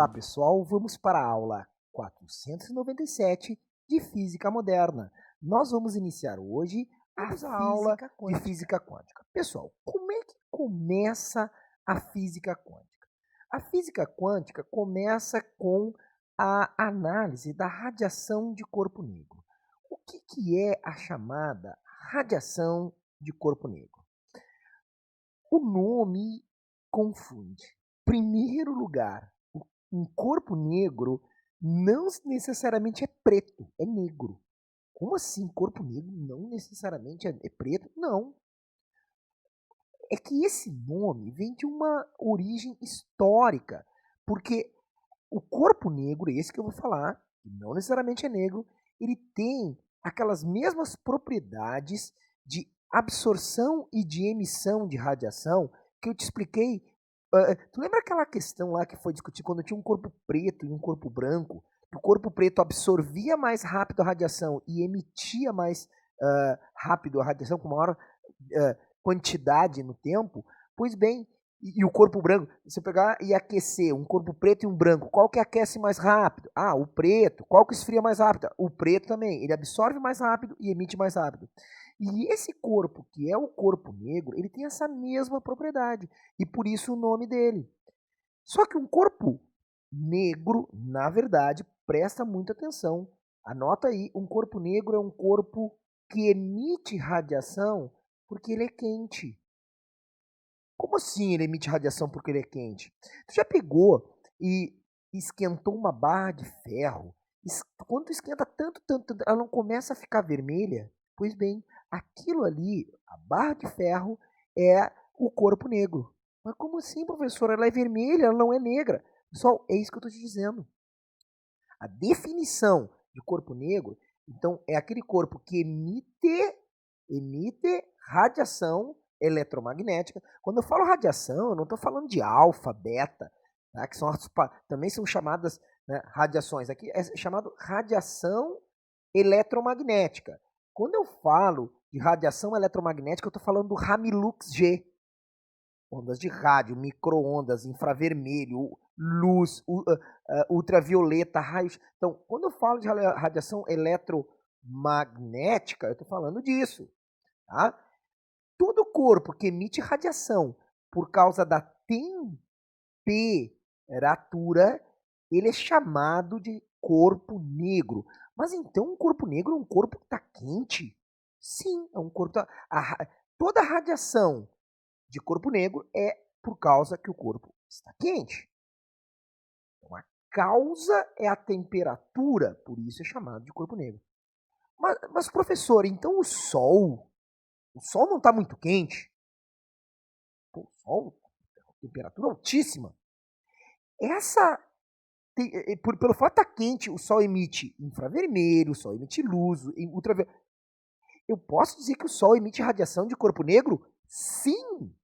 Olá, pessoal. Vamos para a aula 497 de Física Moderna. Nós vamos iniciar hoje a aula de Física Quântica. Pessoal, como é que começa a Física Quântica? A Física Quântica começa com a análise da radiação de corpo negro. O que é a chamada radiação de corpo negro? O nome confunde. Primeiro lugar, um corpo negro não necessariamente é preto, é negro. Como assim corpo negro não necessariamente é preto? Não. É que esse nome vem de uma origem histórica, porque o corpo negro, esse que eu vou falar, que não necessariamente é negro, ele tem aquelas mesmas propriedades de absorção e de emissão de radiação que eu te expliquei. Tu lembra aquela questão lá que foi discutida quando tinha um corpo preto e um corpo branco? Que o corpo preto absorvia mais rápido a radiação e emitia mais rápido a radiação com maior quantidade no tempo? Pois bem, e o corpo branco, você pegar e aquecer um corpo preto e um branco, qual que aquece mais rápido? Ah, o preto. Qual que esfria mais rápido? O preto também. Ele absorve mais rápido e emite mais rápido. E esse corpo, que é o corpo negro, ele tem essa mesma propriedade. E por isso o nome dele. Só que um corpo negro, na verdade, presta muita atenção. Anota aí, um corpo negro é um corpo que emite radiação porque ele é quente. Como assim ele emite radiação porque ele é quente? Tu já pegou e esquentou uma barra de ferro? Quando tu esquenta tanto, ela não começa a ficar vermelha? Pois bem, aquilo ali, a barra de ferro, é o corpo negro. Mas como assim, professor? Ela é vermelha, ela não é negra. Pessoal, é isso que eu estou te dizendo. A definição de corpo negro, então, é aquele corpo que emite radiação eletromagnética. Quando eu falo radiação, eu não estou falando de alfa, beta, tá? Que também são chamadas, né, radiações. Aqui é chamado radiação eletromagnética. Quando eu falo de radiação eletromagnética, eu estou falando do Ramilux G. Ondas de rádio, micro-ondas, infravermelho, luz, ultravioleta, raios. Então, quando eu falo de radiação eletromagnética, eu estou falando disso. Tá? Todo corpo que emite radiação por causa da temperatura, ele é chamado de corpo negro. Mas então um corpo negro é um corpo que está quente? Sim, é um corpo. Toda a radiação de corpo negro é por causa que o corpo está quente. Então a causa é a temperatura, por isso é chamado de corpo negro. Mas professor, então o Sol não está muito quente? Pô, o Sol, temperatura altíssima. Pelo fato de estar quente, o Sol emite infravermelho, o Sol emite luz, ultravioleta. Eu posso dizer que o Sol emite radiação de corpo negro? Sim!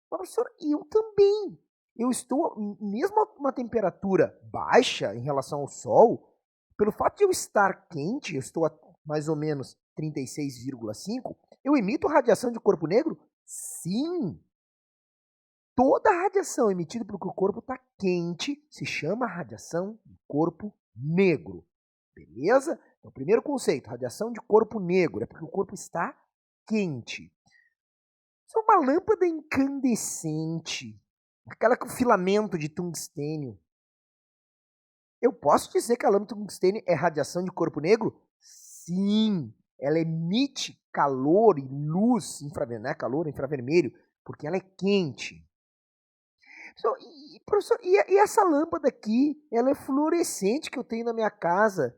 Professor, eu também. Eu estou, mesmo a uma temperatura baixa em relação ao Sol, pelo fato de eu estar quente, eu estou a mais ou menos 36,5, eu emito radiação de corpo negro? Sim. Toda a radiação emitida porque o corpo está quente se chama radiação de corpo negro. Beleza? Então, primeiro conceito, radiação de corpo negro, é porque o corpo está quente. Isso é uma lâmpada incandescente, aquela com filamento de tungstênio. Eu posso dizer que a lâmpada de tungstênio é radiação de corpo negro? Sim, ela emite calor e luz infravermelho, não é calor, é infravermelho, porque ela é quente. Professor, e essa lâmpada aqui, ela é fluorescente que eu tenho na minha casa.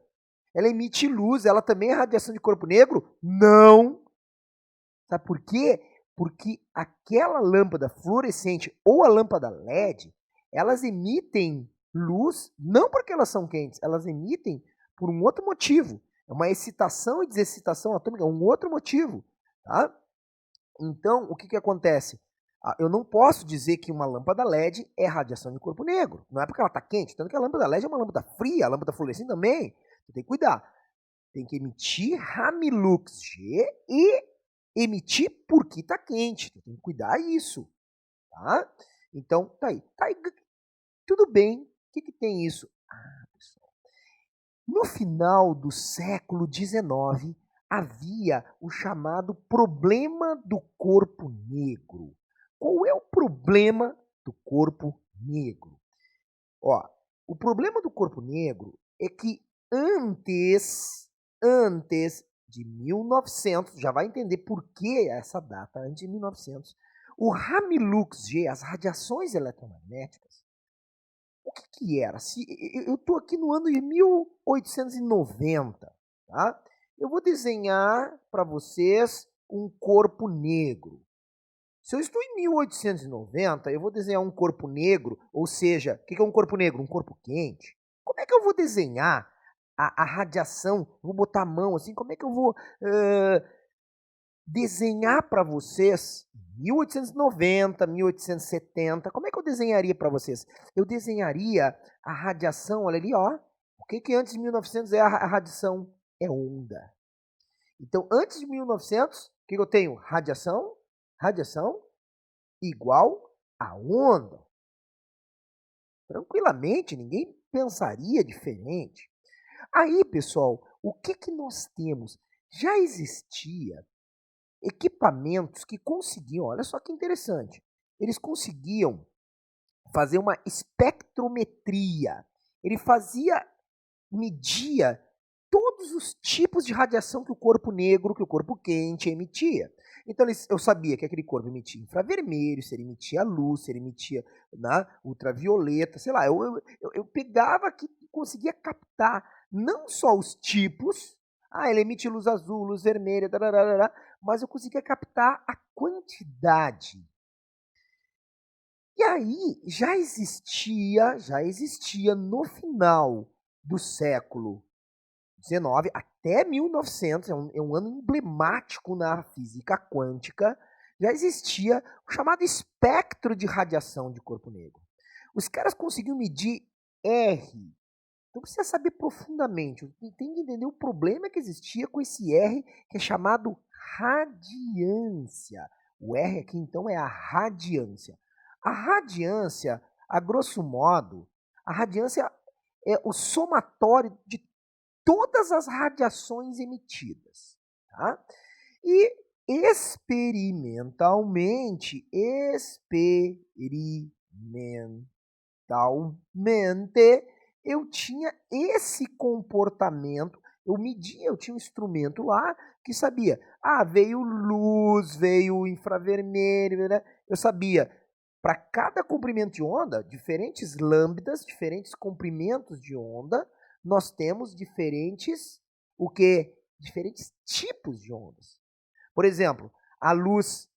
Ela emite luz, ela também é radiação de corpo negro? Não. Sabe por quê? Porque aquela lâmpada fluorescente ou a lâmpada LED, elas emitem luz não porque elas são quentes, elas emitem por um outro motivo. É uma excitação e desexcitação atômica, é um outro motivo. Tá? Então, o que acontece? Eu não posso dizer que uma lâmpada LED é radiação de corpo negro. Não é porque ela está quente, tanto que a lâmpada LED é uma lâmpada fria, a lâmpada fluorescente também. Você tem que cuidar. Tem que emitir Ramilux G e emitir porque está quente. Tem que cuidar isso. Tá? Então, tá aí. Tudo bem, o que tem isso? Ah, pessoal, no final do século XIX, havia o chamado problema do corpo negro. Qual é o problema do corpo negro? Ó, o problema do corpo negro é que antes de 1900, já vai entender por que essa data, antes de 1900, o Ramilux G, as radiações eletromagnéticas, o que era? Se eu estou aqui no ano de 1890, tá? Eu vou desenhar para vocês um corpo negro. Se eu estou em 1890, eu vou desenhar um corpo negro, ou seja, o que é um corpo negro? Um corpo quente. Como é que eu vou desenhar a radiação? Eu vou botar a mão assim, como é que eu vou desenhar para vocês 1890, 1870, como é que eu desenharia para vocês? Eu desenharia a radiação, olha ali, ó. O que antes de 1900 é a radiação? É onda. Então, antes de 1900, o que eu tenho? Radiação igual a onda. Tranquilamente, ninguém pensaria diferente. Aí, pessoal, o que nós temos? Já existia equipamentos que conseguiam, olha só que interessante, eles conseguiam fazer uma espectrometria. Ele media todos os tipos de radiação que o corpo negro, que o corpo quente emitia. Então eu sabia que aquele corpo emitia infravermelho, se ele emitia luz, se ele emitia ultravioleta, sei lá. Eu pegava aqui e conseguia captar não só os tipos, ele emite luz azul, luz vermelha, mas eu conseguia captar a quantidade. E aí já existia no final do século XIX até 1900, é um ano emblemático na física quântica, já existia o chamado espectro de radiação de corpo negro. Os caras conseguiam medir R. Então precisa saber profundamente, tem que entender o problema que existia com esse R, que é chamado radiância. O R aqui então é a radiância. A radiância, a grosso modo, a radiância é o somatório de todas as radiações emitidas. Tá? E experimentalmente, eu tinha esse comportamento, eu media, eu tinha um instrumento lá que sabia, veio luz, veio infravermelho, né? Eu sabia, para cada comprimento de onda, diferentes lambdas, diferentes comprimentos de onda, nós temos diferentes tipos de ondas. Por exemplo, a luz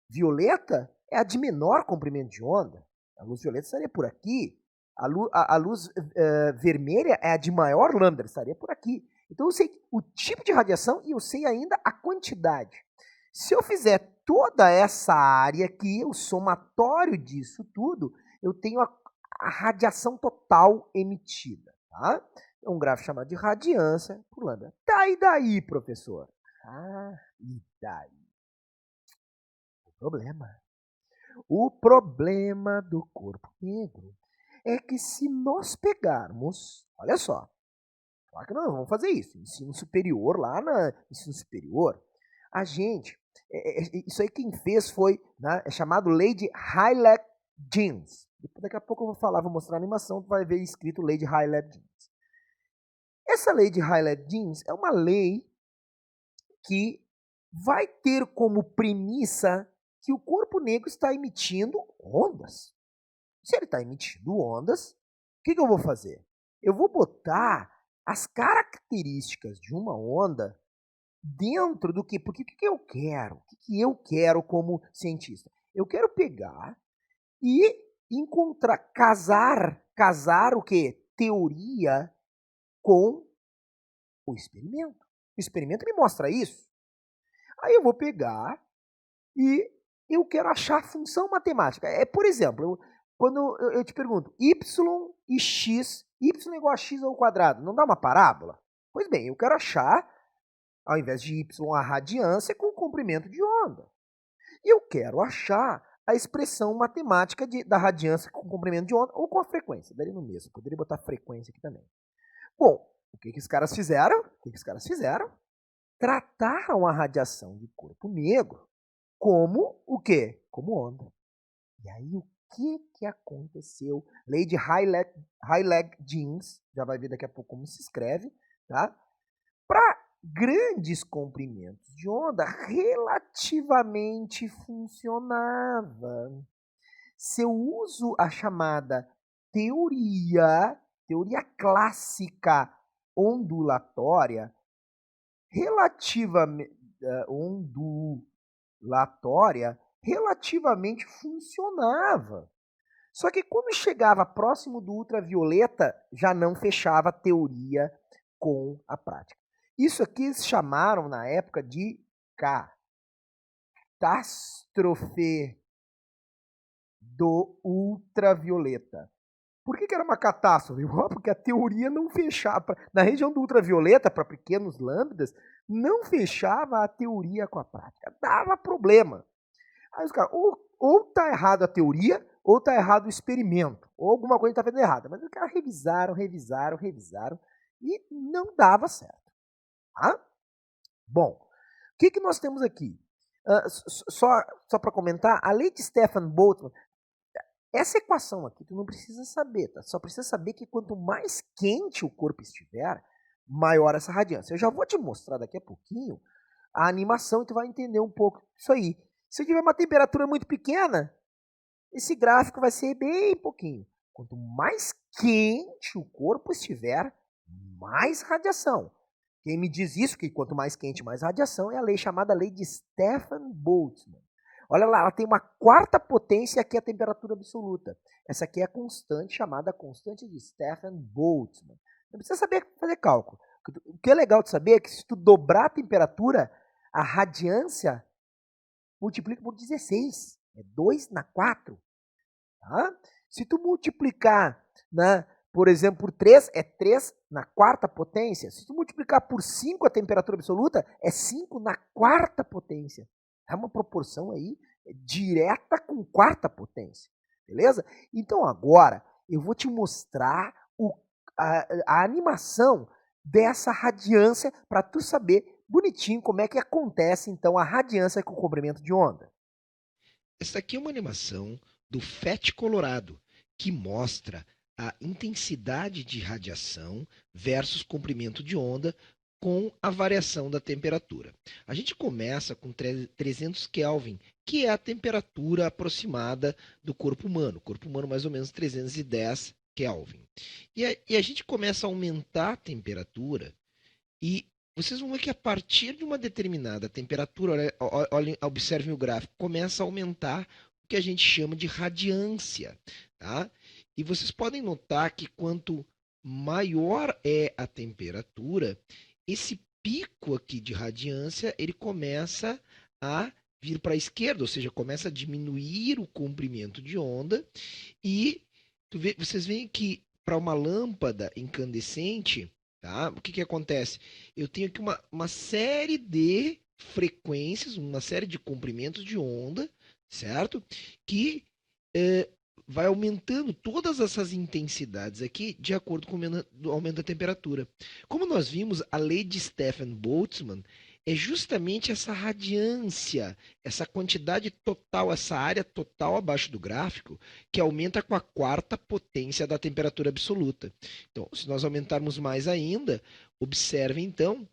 violeta é a de menor comprimento de onda. A luz violeta estaria por aqui. A luz vermelha é a de maior lambda, estaria por aqui. Então eu sei o tipo de radiação e eu sei ainda a quantidade. Se eu fizer toda essa área aqui, o somatório disso tudo, eu tenho a radiação total emitida. Tá? É um gráfico chamado de radiância por lambda. Tá, e daí, professor? E daí? O problema do corpo negro é que se nós pegarmos, olha só, claro que nós vamos fazer isso, ensino superior, lá no ensino superior, a gente, isso aí quem fez foi, é chamado Lei de Rayleigh-Jeans. Daqui a pouco eu vou falar, vou mostrar a animação, tu vai ver escrito Lei de Rayleigh-Jeans. Essa Lei de Rayleigh-Jeans é uma lei que vai ter como premissa que o corpo negro está emitindo ondas. Se ele está emitindo ondas, o que eu vou fazer? Eu vou botar as características de uma onda dentro do que? Porque o que eu quero? O que eu quero como cientista? Eu quero pegar e casar o que? Teoria com o experimento. O experimento me mostra isso. Aí eu vou pegar e eu quero achar a função matemática. Por exemplo, quando eu te pergunto, y e x, y é igual a x ao quadrado, não dá uma parábola? Pois bem, eu quero achar, ao invés de y, a radiância com o comprimento de onda. E eu quero achar a expressão matemática da radiância com comprimento de onda ou com a frequência. Daria no mesmo. Poderia botar frequência aqui também. Bom, o que os caras fizeram? Trataram a radiação de corpo negro como o quê? Como onda. E aí o que aconteceu? Lei de Rayleigh-Jeans, já vai ver daqui a pouco como se escreve, tá? Para grandes comprimentos de onda, relativamente funcionava. Seu uso, a chamada teoria clássica ondulatória, relativamente funcionava. Só que quando chegava próximo do ultravioleta, já não fechava a teoria com a prática. Isso aqui eles chamaram na época de catástrofe do ultravioleta. Por que era uma catástrofe? Porque a teoria não fechava. Na região do ultravioleta, para pequenos lambdas, não fechava a teoria com a prática. Dava problema. Aí os caras, ou tá errado a teoria, ou tá errado o experimento. Ou alguma coisa tá fazendo errada. Mas os caras revisaram, e não dava certo. Tá? Bom, o que nós temos aqui? Só para comentar, a lei de Stefan Boltzmann, essa equação aqui tu não precisa saber, tá? Só precisa saber que quanto mais quente o corpo estiver, maior essa radiância. Eu já vou te mostrar daqui a pouquinho a animação e tu vai entender um pouco isso aí. Se tiver uma temperatura muito pequena, esse gráfico vai ser bem pouquinho. Quanto mais quente o corpo estiver, mais radiação. Quem me diz isso, que quanto mais quente, mais radiação, é a lei chamada lei de Stefan Boltzmann. Olha lá, ela tem uma quarta potência, aqui é a temperatura absoluta. Essa aqui é a constante, chamada constante de Stefan Boltzmann. Não precisa saber fazer cálculo. O que é legal de saber é que se tu dobrar a temperatura, a radiância multiplica por 16. É 2 na 4. Tá? Se tu multiplicar, né, por exemplo, por 3, é 3 na quarta potência. Se tu multiplicar por 5 a temperatura absoluta, é 5 na quarta potência. É uma proporção aí direta com quarta potência. Beleza? Então agora eu vou te mostrar a animação dessa radiância para tu saber bonitinho como é que acontece então a radiância com o comprimento de onda. Essa aqui é uma animação do FET Colorado, que mostra a intensidade de radiação versus comprimento de onda com a variação da temperatura. A gente começa com 300 Kelvin, que é a temperatura aproximada do corpo humano. O corpo humano mais ou menos 310 Kelvin. E a gente começa a aumentar a temperatura e vocês vão ver que a partir de uma determinada temperatura, observem o gráfico, começa a aumentar o que a gente chama de radiância. Tá? E vocês podem notar que quanto maior é a temperatura, esse pico aqui de radiância, ele começa a vir para a esquerda, ou seja, começa a diminuir o comprimento de onda. E vocês veem que para uma lâmpada incandescente, tá? O que acontece? Eu tenho aqui uma série de frequências, uma série de comprimentos de onda, certo? Que vai aumentando todas essas intensidades aqui de acordo com o aumento da temperatura. Como nós vimos, a lei de Stefan Boltzmann é justamente essa radiância, essa quantidade total, essa área total abaixo do gráfico, que aumenta com a quarta potência da temperatura absoluta. Então, se nós aumentarmos mais ainda, observe então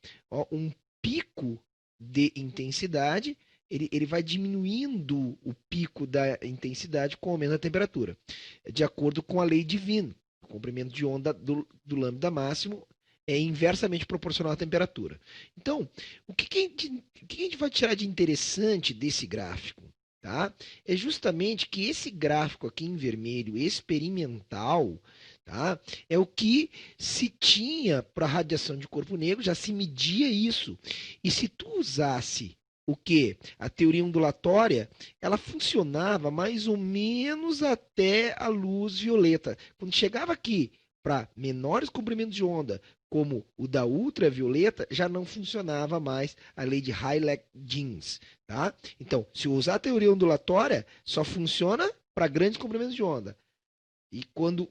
um pico de intensidade, ele vai diminuindo o pico da intensidade com o aumento da temperatura, de acordo com a lei de Wien. O comprimento de onda do lambda máximo é inversamente proporcional à temperatura. Então, o que a gente vai tirar de interessante desse gráfico? Tá? É justamente que esse gráfico aqui em vermelho, experimental, tá? É o que se tinha para radiação de corpo negro, já se media isso. E se tu usasse o que? A teoria ondulatória, ela funcionava mais ou menos até a luz violeta. Quando chegava aqui para menores comprimentos de onda, como o da ultravioleta, já não funcionava mais a lei de Rayleigh-Jeans, tá? Então, se usar a teoria ondulatória, só funciona para grandes comprimentos de onda. E quando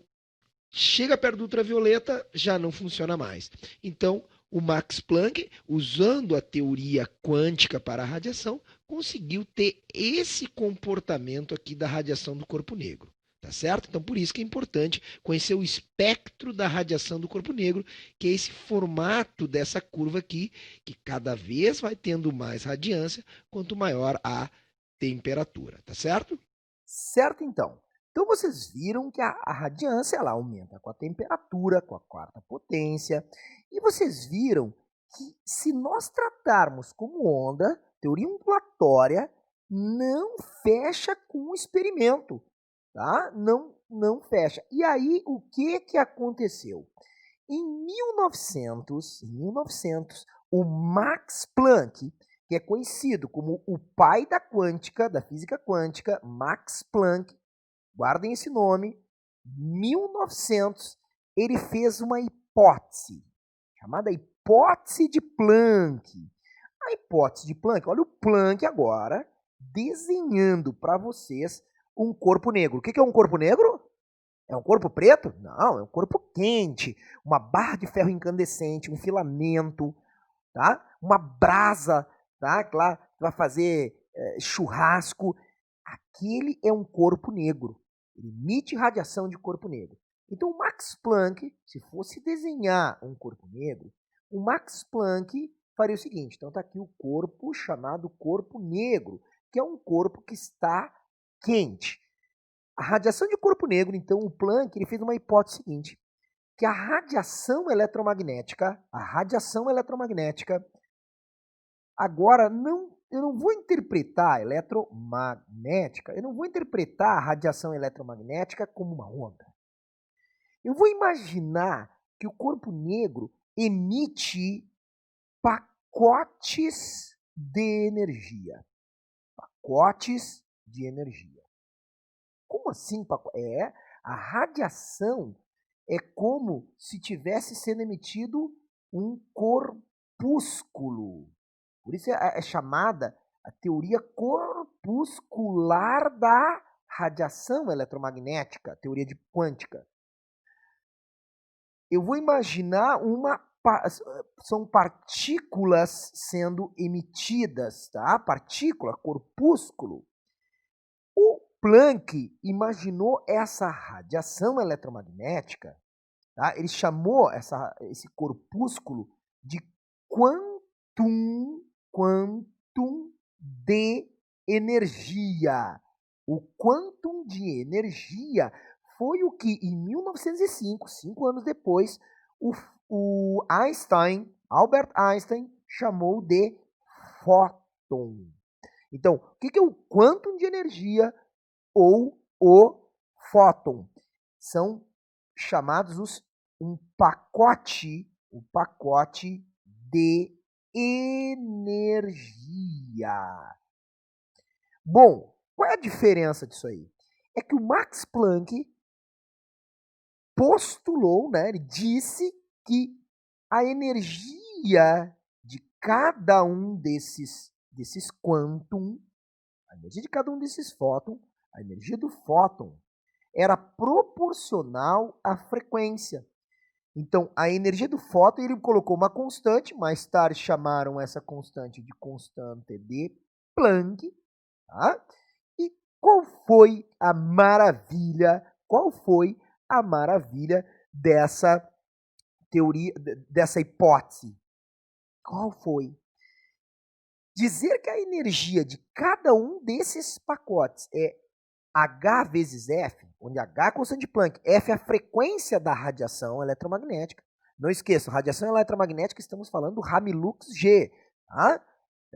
chega perto do ultravioleta, já não funciona mais. Então, o Max Planck, usando a teoria quântica para a radiação, conseguiu ter esse comportamento aqui da radiação do corpo negro. Tá certo? Então, por isso que é importante conhecer o espectro da radiação do corpo negro, que é esse formato dessa curva aqui, que cada vez vai tendo mais radiância quanto maior a temperatura. Tá certo? Certo, então. Então vocês viram que a radiância ela aumenta com a temperatura, com a quarta potência. E vocês viram que se nós tratarmos como onda, teoria ondulatória não fecha com o experimento, tá? Não fecha. E aí o que aconteceu? Em 1900, o Max Planck, que é conhecido como o pai da quântica, da física quântica, Max Planck, guardem esse nome, 1900, ele fez uma hipótese, chamada hipótese de Planck. A hipótese de Planck, olha o Planck agora desenhando para vocês um corpo negro. O que é um corpo negro? É um corpo preto? Não, é um corpo quente, uma barra de ferro incandescente, um filamento, tá? Uma brasa, tá? Que lá vai fazer churrasco. Aquele é um corpo negro. Ele emite radiação de corpo negro. Então, o Max Planck, se fosse desenhar um corpo negro, o Max Planck faria o seguinte. Então, está aqui o corpo chamado corpo negro, que é um corpo que está quente. A radiação de corpo negro, então, o Planck ele fez uma hipótese seguinte, que a radiação eletromagnética, agora eu não vou interpretar eletromagnética, eu não vou interpretar a radiação eletromagnética como uma onda. Eu vou imaginar que o corpo negro emite pacotes de energia. Pacotes de energia. Como assim? A radiação é como se tivesse sendo emitido um corpúsculo. Por isso é chamada a teoria corpuscular da radiação eletromagnética, teoria de quântica. Eu vou imaginar são partículas sendo emitidas, tá? Partícula, corpúsculo. O Planck imaginou essa radiação eletromagnética, tá? Ele chamou esse corpúsculo de quantum de energia. O quantum de energia foi o que, em 1905, 5 anos depois, o Albert Einstein, chamou de fóton. Então, o que é o quantum de energia ou o fóton? São chamados um pacote de energia. Bom, qual é a diferença disso aí? É que o Max Planck postulou, né, ele disse que a energia de cada um desses quantum, a energia de cada um desses fótons, a energia do fóton, era proporcional à frequência. Então, a energia do fóton, ele colocou uma constante, mais tarde chamaram essa constante de constante de Planck. Tá? E qual foi a maravilha? Qual foi a maravilha dessa teoria, dessa hipótese? Qual foi? Dizer que a energia de cada um desses pacotes é H vezes F, onde H é a constante de Planck, F é a frequência da radiação eletromagnética. Não esqueça, radiação eletromagnética, estamos falando do Ramilux G. Tá?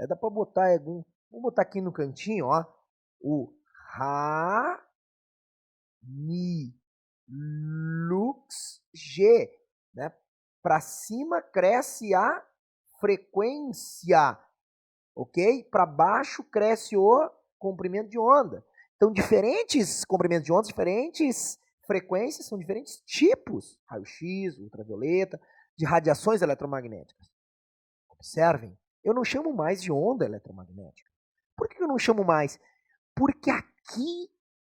Dá para botar vamos botar aqui no cantinho, ó, o Ramilux G. Né? Para cima cresce a frequência, ok? Para baixo cresce o comprimento de onda. Então, diferentes comprimentos de onda, diferentes frequências, são diferentes tipos, raio-x, ultravioleta, de radiações eletromagnéticas. Observem, eu não chamo mais de onda eletromagnética. Por que eu não chamo mais? Porque aqui,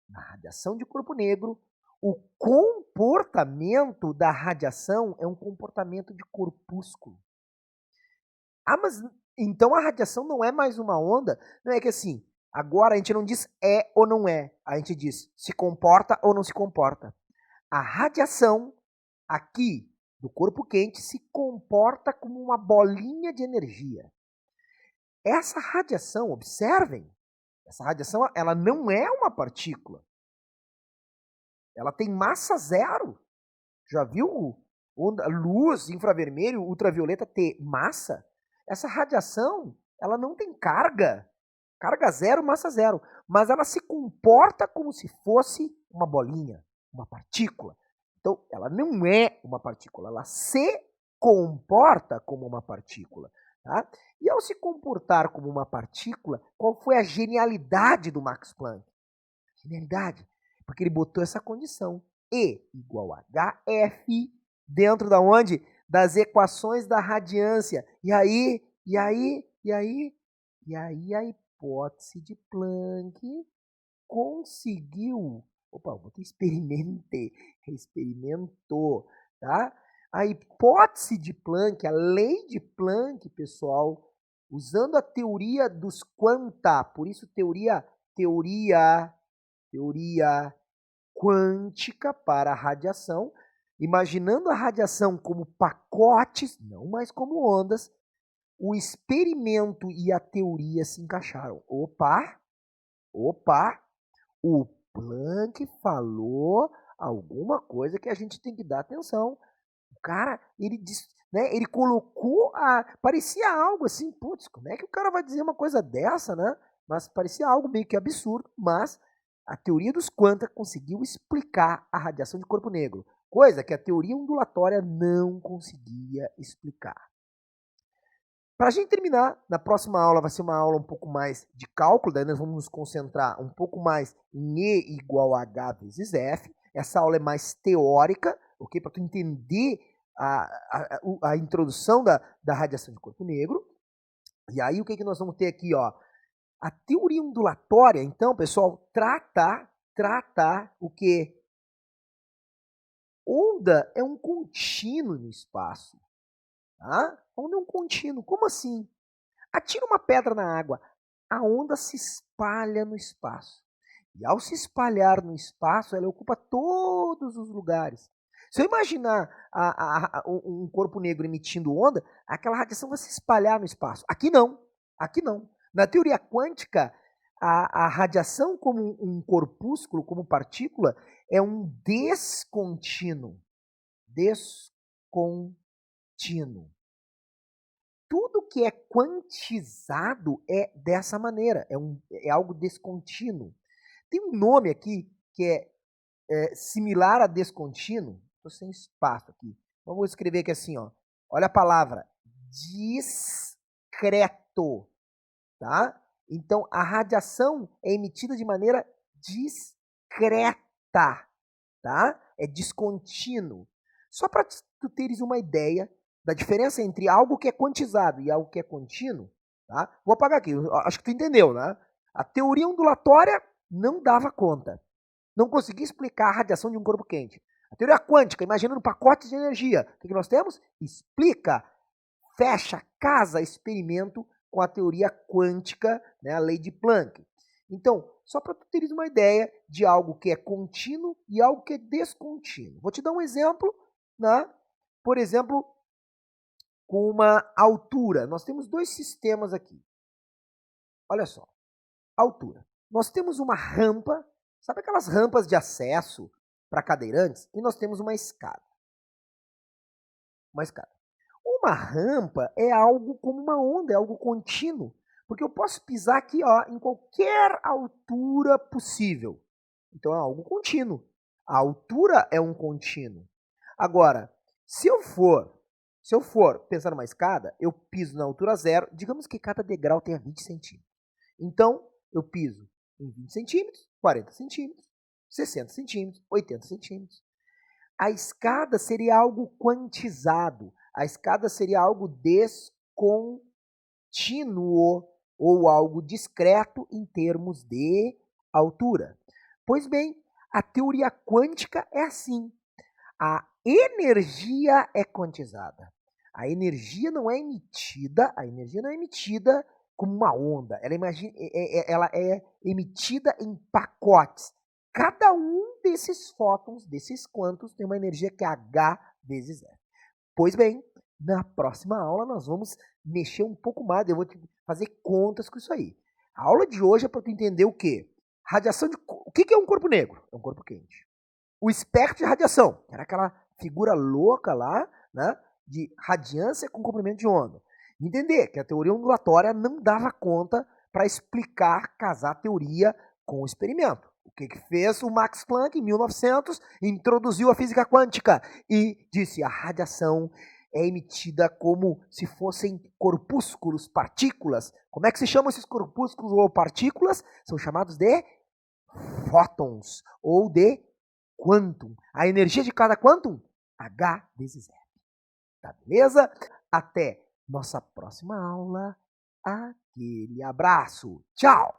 na radiação de corpo negro, o comportamento da radiação é um comportamento de corpúsculo. Ah, mas então a radiação não é mais uma onda? Não é que assim, agora a gente não diz é ou não é, a gente diz se comporta ou não se comporta. A radiação aqui do corpo quente se comporta como uma bolinha de energia. Essa radiação, observem, essa radiação ela não é uma partícula. Ela tem massa zero. Já viu luz, infravermelho, ultravioleta ter massa? Essa radiação, ela não tem carga. Carga zero, massa zero. Mas ela se comporta como se fosse uma bolinha, uma partícula. Então, ela não é uma partícula, ela se comporta como uma partícula. Tá? E ao se comportar como uma partícula, qual foi a genialidade do Max Planck? Genialidade, porque ele botou essa condição. E igual a HF dentro da onde? Das equações da radiância. E aí a hipótese de Planck conseguiu. Opa, eu botei experimentou, tá? A hipótese de Planck, a lei de Planck, pessoal, usando a teoria dos quanta, por isso teoria quântica para a radiação, imaginando a radiação como pacotes, não mais como ondas, o experimento e a teoria se encaixaram. Opa, o Planck falou alguma coisa que a gente tem que dar atenção. O cara, ele disse, né, ele colocou parecia algo assim, putz, como é que o cara vai dizer uma coisa dessa, né? Mas parecia algo meio que absurdo, mas a teoria dos quanta conseguiu explicar a radiação de corpo negro, coisa que a teoria ondulatória não conseguia explicar. Para a gente terminar, na próxima aula vai ser uma aula um pouco mais de cálculo, daí nós vamos nos concentrar um pouco mais em E igual a H vezes F. Essa aula é mais teórica, ok? Para tu entender a introdução da radiação de corpo negro. E aí o que nós vamos ter aqui, ó? A teoria ondulatória, então, pessoal, trata o quê? Onda é um contínuo no espaço. Tá? Onda é um contínuo. Como assim? Atira uma pedra na água. A onda se espalha no espaço. E ao se espalhar no espaço, ela ocupa todos os lugares. Se eu imaginar um corpo negro emitindo onda, aquela radiação vai se espalhar no espaço. Aqui não. Aqui não. Na teoria quântica, a radiação como um corpúsculo, como partícula, é um descontínuo. Descontínuo. Tudo que é quantizado é dessa maneira, é algo descontínuo. Tem um nome aqui que é similar a descontínuo. Estou sem espaço aqui. Então, vou escrever aqui assim, ó. Olha a palavra, discreto. Tá? Então, a radiação é emitida de maneira discreta. Tá? É descontínuo. Só para tu teres uma ideia da diferença entre algo que é quantizado e algo que é contínuo, tá? Vou apagar aqui, acho que tu entendeu, né? A teoria ondulatória não dava conta. Não conseguia explicar a radiação de um corpo quente. A teoria quântica, imaginando pacotes de energia. O que nós temos? Explica, fecha, casa, experimento com a teoria quântica, né, a lei de Planck. Então, só para tu teres uma ideia de algo que é contínuo e algo que é descontínuo. Vou te dar um exemplo, né? Por exemplo, com uma altura. Nós temos dois sistemas aqui. Olha só, altura. Nós temos uma rampa, sabe aquelas rampas de acesso para cadeirantes? E nós temos uma escada. Uma escada. Uma rampa é algo como uma onda, é algo contínuo. Porque eu posso pisar aqui, ó, em qualquer altura possível. Então é algo contínuo. A altura é um contínuo. Agora, se eu for pensar numa escada, eu piso na altura zero, digamos que cada degrau tenha 20 centímetros. Então, eu piso em 20 centímetros, 40 centímetros, 60 centímetros, 80 centímetros. A escada seria algo quantizado. A escada seria algo descontínuo ou algo discreto em termos de altura. Pois bem, a teoria quântica é assim. A energia é quantizada. A energia não é emitida como uma onda. Ela é emitida em pacotes. Cada um desses fótons, desses quantos, tem uma energia que é H vezes E. Pois bem, na próxima aula nós vamos mexer um pouco mais, eu vou te fazer contas com isso aí. A aula de hoje é para tu entender o quê? Radiação de... O que é um corpo negro? É um corpo quente. O espectro de radiação, que era aquela figura louca lá, né, de radiância com comprimento de onda. Entender que a teoria ondulatória não dava conta para explicar, casar a teoria com o experimento. O que fez o Max Planck em 1900? Introduziu a física quântica e disse a radiação é emitida como se fossem corpúsculos, partículas. Como é que se chamam esses corpúsculos ou partículas? São chamados de fótons ou de quantum. A energia de cada quantum? H vezes E. Tá beleza? Até nossa próxima aula. Aquele abraço. Tchau!